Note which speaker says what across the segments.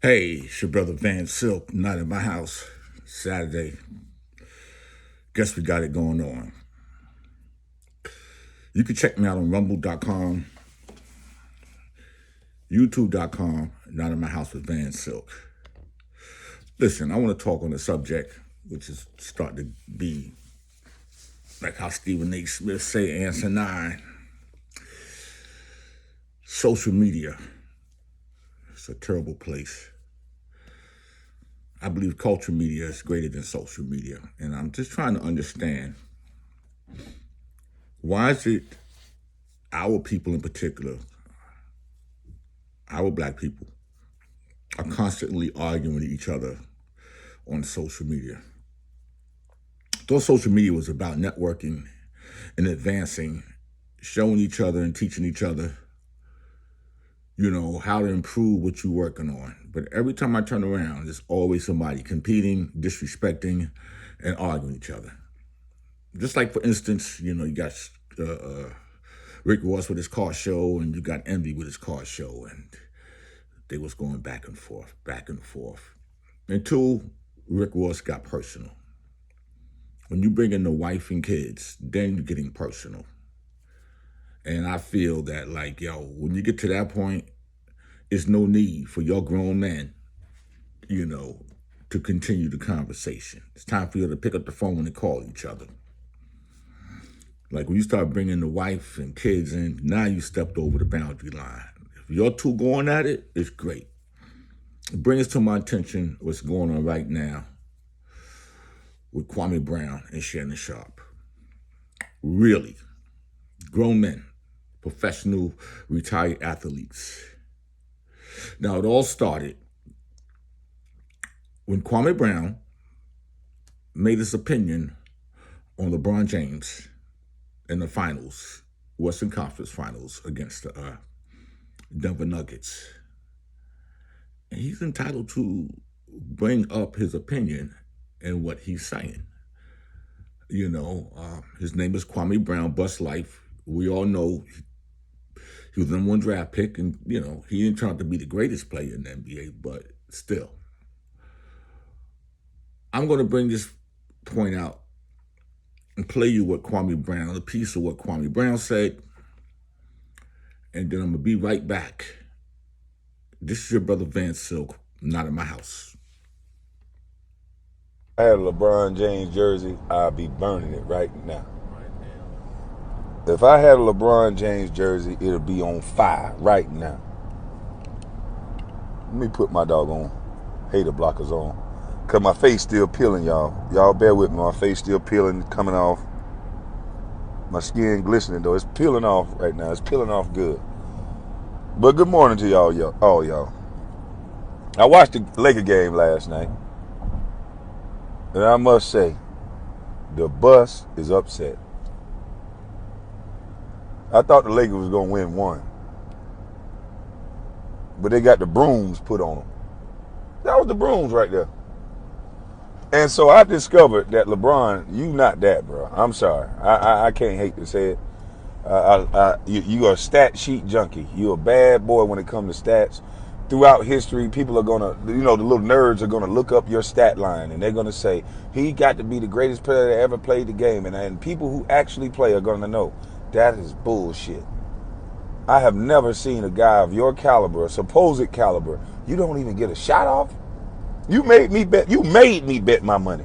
Speaker 1: Hey, it's your brother Van Silk, not in my house. Saturday. Guess we got it going on. You can check me out on rumble.com, youtube.com, not in my house with Van Silk. Listen, I want to talk on a subject which is starting to be like how Stephen A. Smith say, answer 9. Social media. It's a terrible place. I believe culture media is greater than social media. And I'm just trying to understand, why is it our people in particular, our black people, are constantly arguing with each other on social media? Though social media was about networking and advancing, showing each other and teaching each other, how to improve what you're working on. But every time I turn around, there's always somebody competing, disrespecting, and arguing with each other. Just like, for instance, you got Rick Ross with his car show, and you got Envy with his car show, and they was going back and forth, back and forth. Until Rick Ross got personal. When you bring in the wife and kids, then you're getting personal. And I feel that, when you get to that point, there's no need for your grown men, to continue the conversation. It's time for you to pick up the phone and call each other. Like, when you start bringing the wife and kids in, now you stepped over the boundary line. If you're two going at it, it's great. It brings to my attention what's going on right now with Kwame Brown and Shannon Sharpe. Really, grown men, professional retired athletes. Now, it all started when Kwame Brown made his opinion on LeBron James in the finals, Western Conference Finals against the Denver Nuggets. And he's entitled to bring up his opinion and what he's saying. His name is Kwame Brown, Bust Life. We all know he was the #1 draft pick, and, he didn't turn out to be the greatest player in the NBA, but still. I'm going to bring this point out and play you what Kwame Brown, a piece of what Kwame Brown said, and then I'm going to be right back. This is your brother Van Silk, not in my house.
Speaker 2: I had a LeBron James jersey, I'd be burning it right now. If I had a LeBron James jersey, it'll be on fire right now. Let me put my doggone hater blockers on, because my face still peeling, y'all. Y'all bear with me, my face still peeling, coming off. My skin glistening, though. It's peeling off right now. It's peeling off good. But good morning to all y'all. I watched the Laker game last night, and I must say, the bus is upset. I thought the Lakers was going to win one, but they got the brooms put on them. That was the brooms right there. And so I discovered that LeBron, you not that, bro. I'm sorry. I can't hate to say it. You are a stat sheet junkie. You're a bad boy when it comes to stats. Throughout history, people are going to, the little nerds are going to look up your stat line, and they're going to say, he got to be the greatest player that ever played the game. And people who actually play are going to know that is bullshit. I have never seen a guy of your caliber, supposed caliber, you don't even get a shot off. You made me bet my money.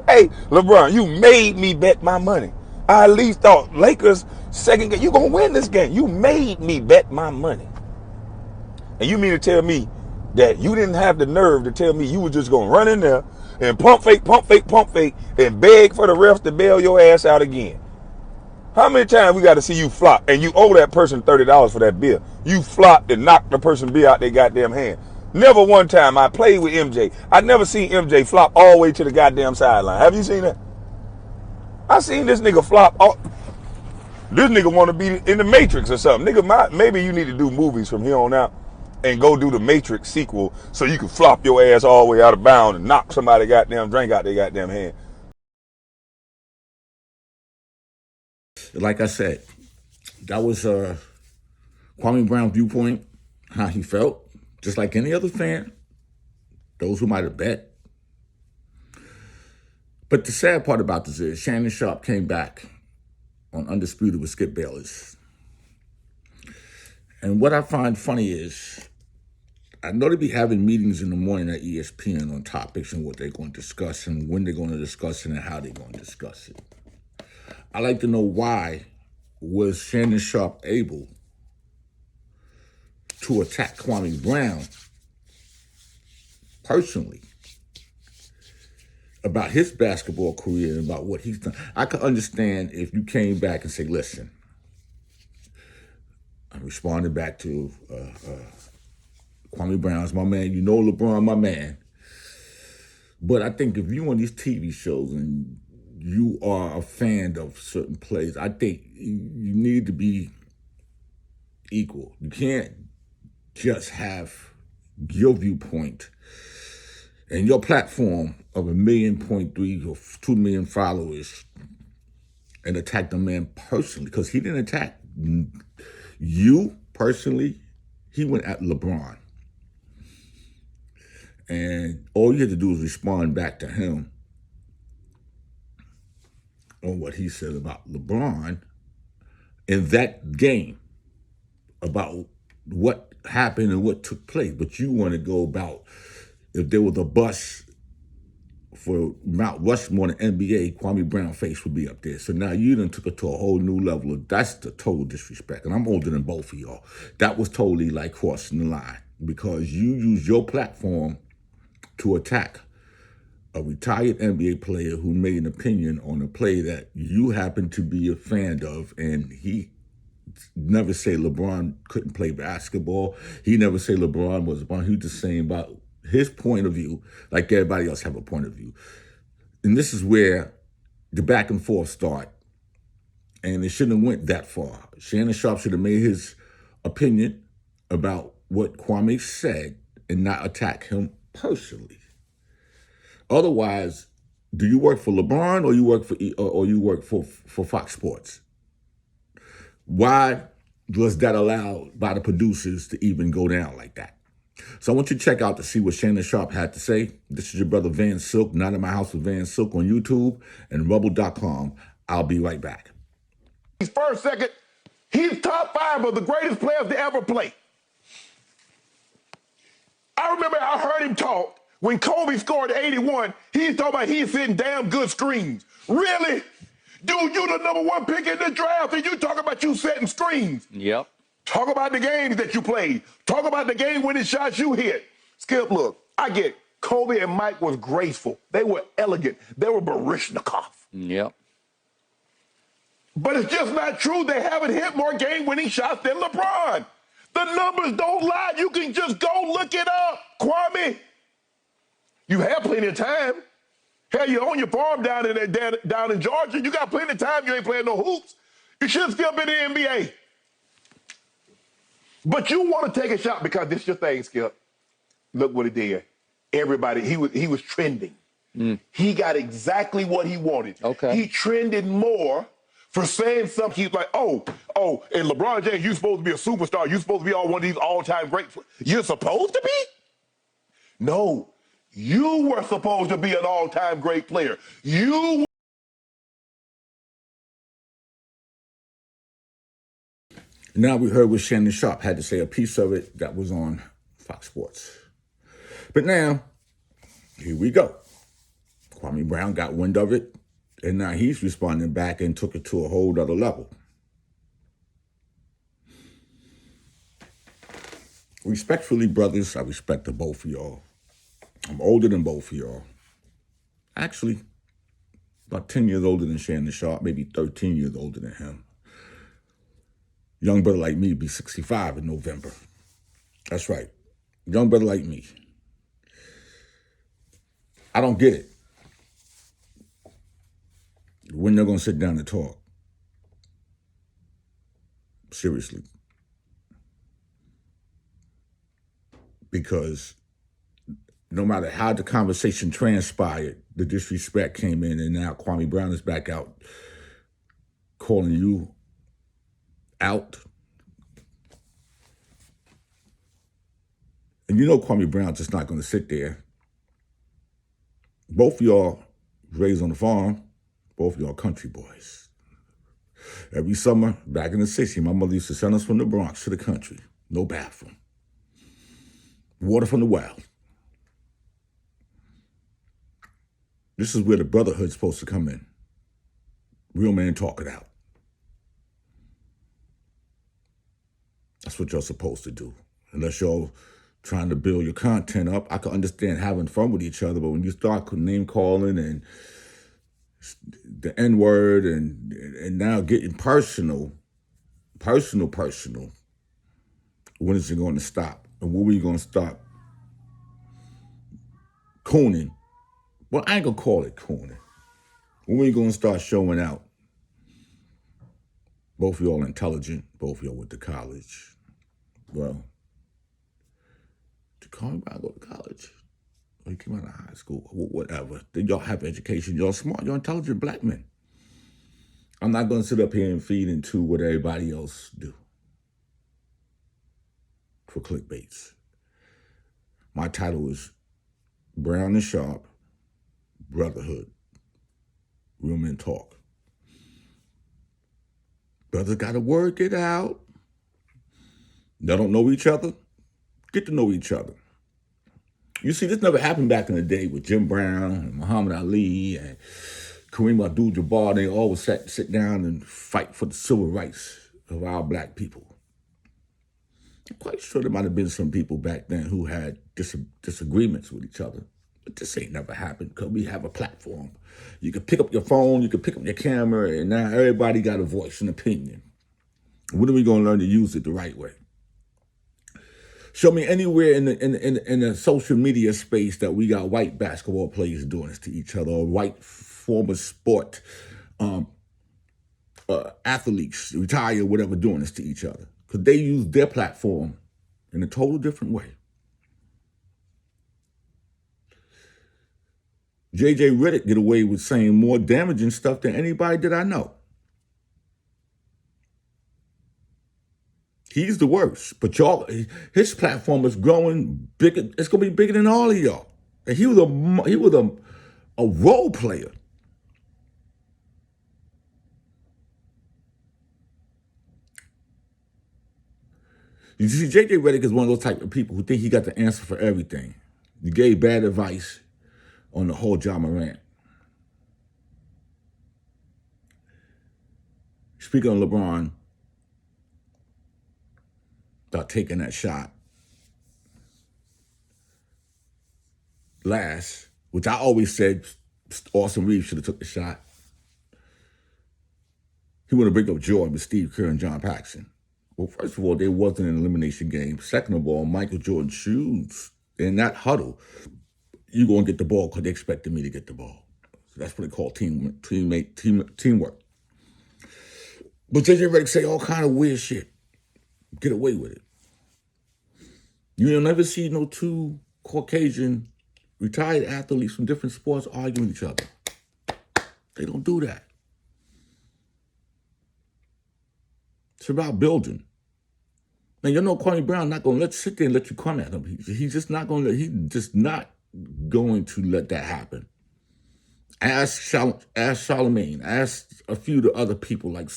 Speaker 2: Hey, LeBron, you made me bet my money. I at least thought Lakers second game, you gonna win this game. You made me bet my money. And you mean to tell me that you didn't have the nerve to tell me you were just gonna run in there and pump fake, and beg for the refs to bail your ass out again? How many times we got to see you flop and you owe that person $30 for that beer? You flopped and knocked the person beer out their goddamn hand. Never one time. I played with MJ. I never seen MJ flop all the way to the goddamn sideline. Have you seen that? I seen this nigga flop. This nigga want to be in the Matrix or something. Nigga, maybe you need to do movies from here on out and go do the Matrix sequel so you can flop your ass all the way out of bounds and knock somebody goddamn drink out their goddamn hand.
Speaker 1: Like I said, that was Kwame Brown's viewpoint, how he felt. just like any other fan, those who might have bet. But the sad part about this is Shannon Sharpe came back on Undisputed with Skip Bayless. And what I find funny is, I know they be having meetings in the morning at ESPN on topics and what they're going to discuss and when they're going to discuss it and how they're going to discuss it. I like to know why was Shannon Sharpe able to attack Kwame Brown personally about his basketball career and about what he's done. I could understand if you came back and say, listen, I'm responding back to Kwame Brown's my man. You know LeBron, my man. But I think if you on these TV shows and you are a fan of certain plays, I think you need to be equal. You can't just have your viewpoint and your platform of 1.3 or 2 million followers and attack the man personally, because he didn't attack you personally. He went at LeBron. And all you had to do is respond back to him on what he said about LeBron in that game, about what happened and what took place. But you want to go about if there was a bus for Mount Rushmore in the NBA, Kwame Brown's face would be up there. So now you done took it to a whole new level. That's the total disrespect. And I'm older than both of y'all. That was totally like crossing the line because you used your platform to attack a retired NBA player who made an opinion on a play that you happen to be a fan of, and he never said LeBron couldn't play basketball. He never said LeBron was LeBron. He was just saying about his point of view, like everybody else have a point of view. And this is where the back and forth start. And it shouldn't have went that far. Shannon Sharpe should have made his opinion about what Kwame said and not attack him personally. Otherwise, do you work for LeBron or you work for Fox Sports? Why was that allowed by the producers to even go down like that? So I want you to check out to see what Shannon Sharpe had to say. This is your brother Van Silk, Not in My House with Van Silk on YouTube and Rumble.com. I'll be right back.
Speaker 2: First, second, he's top 5 of the greatest players to ever play. I remember I heard him talk when Kobe scored 81. He's talking about he's hitting damn good screens. Really? Dude, you the #1 pick in the draft, and you talk about you setting screens.
Speaker 3: Yep.
Speaker 2: Talk about the games that you played. Talk about the game-winning shots you hit. Skip, look, I get it. Kobe and Mike was graceful. They were elegant. They were Baryshnikov.
Speaker 3: Yep.
Speaker 2: But it's just not true. They haven't hit more game-winning shots than LeBron. The numbers don't lie. You can just go look it up, Kwame. You have plenty of time. Hell, you own your farm down in Georgia. You got plenty of time. You ain't playing no hoops. You should still be in the NBA. But you want to take a shot because this is your thing, Skip. Look what he did. Everybody, he was trending. He got exactly what he wanted.
Speaker 3: Okay.
Speaker 2: He trended more for saying something. He's like, oh, and LeBron James, you're supposed to be a superstar. You're supposed to be one of these all-time great. You're supposed to be? No. You were supposed to be an all-time great player.
Speaker 1: Now we heard what Shannon Sharpe had to say, a piece of it that was on Fox Sports. But now, here we go. Kwame Brown got wind of it, and now he's responding back and took it to a whole other level. Respectfully, brothers, I respect the both of y'all. I'm older than both of y'all. Actually, about 10 years older than Shannon Sharpe, maybe 13 years older than him. Young brother like me be 65 in November. That's right. Young brother like me. I don't get it. When they're going to sit down and talk. Seriously. Because no matter how the conversation transpired, the disrespect came in, and now Kwame Brown is back out calling you out. And you know Kwame Brown's just not going to sit there. Both of y'all raised on the farm. Both of y'all country boys. Every summer, back in the 60s, my mother used to send us from the Bronx to the country. No bathroom. Water from the well. This is where the Brotherhood's supposed to come in. Real man talk it out. That's what y'all supposed to do. Unless y'all trying to build your content up, I can understand having fun with each other, but when you start name calling and the N-word and now getting personal, when is it going to stop? And when are we going to stop cooning? Well, I ain't going to call it cooning. When are we going to start showing out? Both of y'all intelligent. Both of y'all went to college. Well, did Kwame Brown go to college? Or he came out of high school? Whatever. Did y'all have education? Y'all smart. Y'all intelligent black men. I'm not going to sit up here and feed into what everybody else do for clickbaits. My title is Brown and Sharpe, Brotherhood, Real Men Talk. Brothers got to work it out. They don't know each other. Get to know each other. You see, this never happened back in the day with Jim Brown and Muhammad Ali and Kareem Abdul-Jabbar. They always sit down and fight for the civil rights of our black people. I'm quite sure there might have been some people back then who had disagreements with each other. But this ain't never happened because we have a platform. You can pick up your phone, you can pick up your camera, and now everybody got a voice and opinion. When are we going to learn to use it the right way? Show me anywhere in the social media space that we got white basketball players doing this to each other, or white former sport athletes, retired, whatever, doing this to each other. Because they use their platform in a total different way. J.J. Redick get away with saying more damaging stuff than anybody that I know. He's the worst. But y'all, his platform is growing bigger. It's going to be bigger than all of y'all. And he was a role player. You see, J.J. Redick is one of those type of people who think he got the answer for everything. He gave bad advice on the whole John Morant. Speaking of LeBron, about taking that shot last, which I always said Austin Reeves should have took the shot. He wanted to break up Jordan with Steve Kerr and John Paxson. Well, first of all, there wasn't an elimination game. Second of all, Michael Jordan shoots in that huddle. You're going to get the ball because they expected me to get the ball. So that's what they call teamwork. But J.J. Redick say all kind of weird shit. Get away with it. You'll never see no two Caucasian retired athletes from different sports arguing each other. They don't do that. It's about building. And you know Kwame Brown not going to sit there and let you come at him. He's just not going to let that happen. Ask Charlemagne. Ask a few of the other people like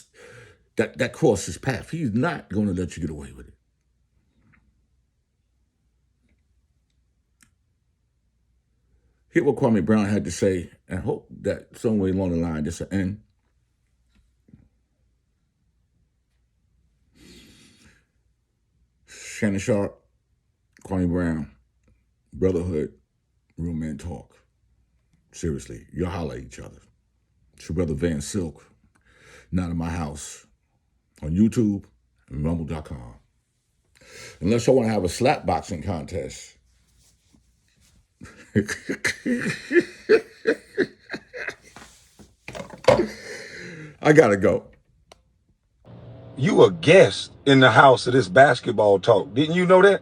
Speaker 1: that cross his path. He's not going to let you get away with it. Hear what Kwame Brown had to say, and hope that somewhere along the line this will end. Shannon Sharpe, Kwame Brown, Brotherhood, Real Men Talk. Seriously, y'all holler at each other. It's your brother Van Silk, Not in My House, on YouTube and Rumble.com. Unless y'all want to have a slap boxing contest. I gotta go.
Speaker 2: You a guest in the house of this basketball talk. Didn't you know that?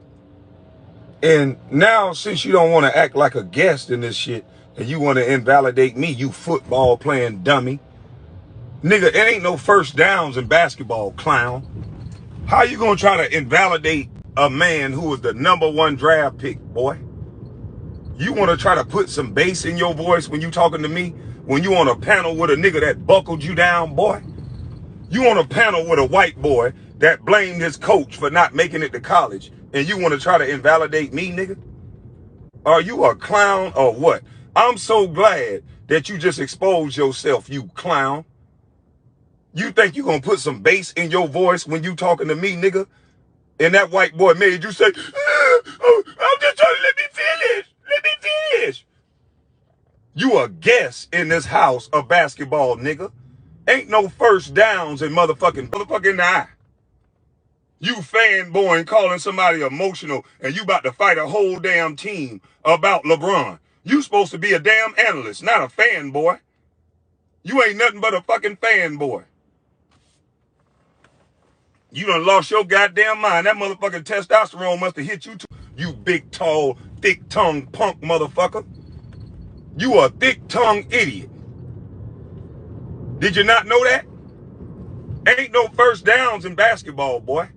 Speaker 2: And now, since you don't want to act like a guest in this shit, and you want to invalidate me, you football playing dummy. Nigga, it ain't no first downs in basketball, clown. How you gonna try to invalidate a man who was the #1 draft pick, boy. You want to try to put some bass in your voice when you talking to me? When you on a panel with a nigga that buckled you down, boy? You on a panel with a white boy that blamed his coach for not making it to college, and you want to try to invalidate me, nigga? Are you a clown or what? I'm so glad that you just exposed yourself, you clown. You think you gonna put some bass in your voice when you talking to me, nigga? And that white boy made you say, oh, I'm just trying to let me finish. Let me finish. You a guest in this house of basketball, nigga. Ain't no first downs in motherfucking eye. You fanboy and calling somebody emotional and you about to fight a whole damn team about LeBron. You supposed to be a damn analyst, not a fanboy. You ain't nothing but a fucking fanboy. You done lost your goddamn mind. That motherfucking testosterone must have hit you too. You big, tall, thick-tongued punk motherfucker. You a thick-tongued idiot. Did you not know that? Ain't no first downs in basketball, boy.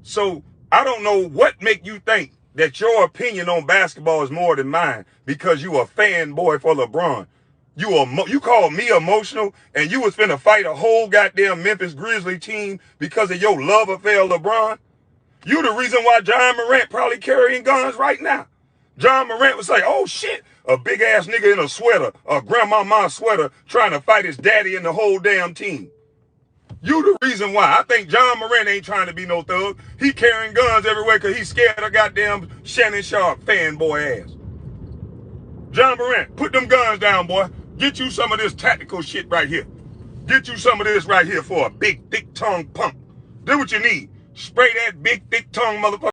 Speaker 2: So I don't know what make you think that your opinion on basketball is more than mine because you a fanboy for LeBron. You call me emotional and you was finna fight a whole goddamn Memphis Grizzlies team because of your love affair, LeBron. You the reason why John Morant probably carrying guns right now. John Morant was like, oh shit, a big ass nigga in a sweater, a grandmama sweater trying to fight his daddy and the whole damn team. You the reason why. I think John Morant ain't trying to be no thug. He carrying guns everywhere because he's scared of goddamn Shannon Sharpe fanboy ass. John Morant, put them guns down, boy. Get you some of this tactical shit right here. Get you some of this right here for a big, thick tongue pump. Do what you need. Spray that big, thick tongue motherfucker.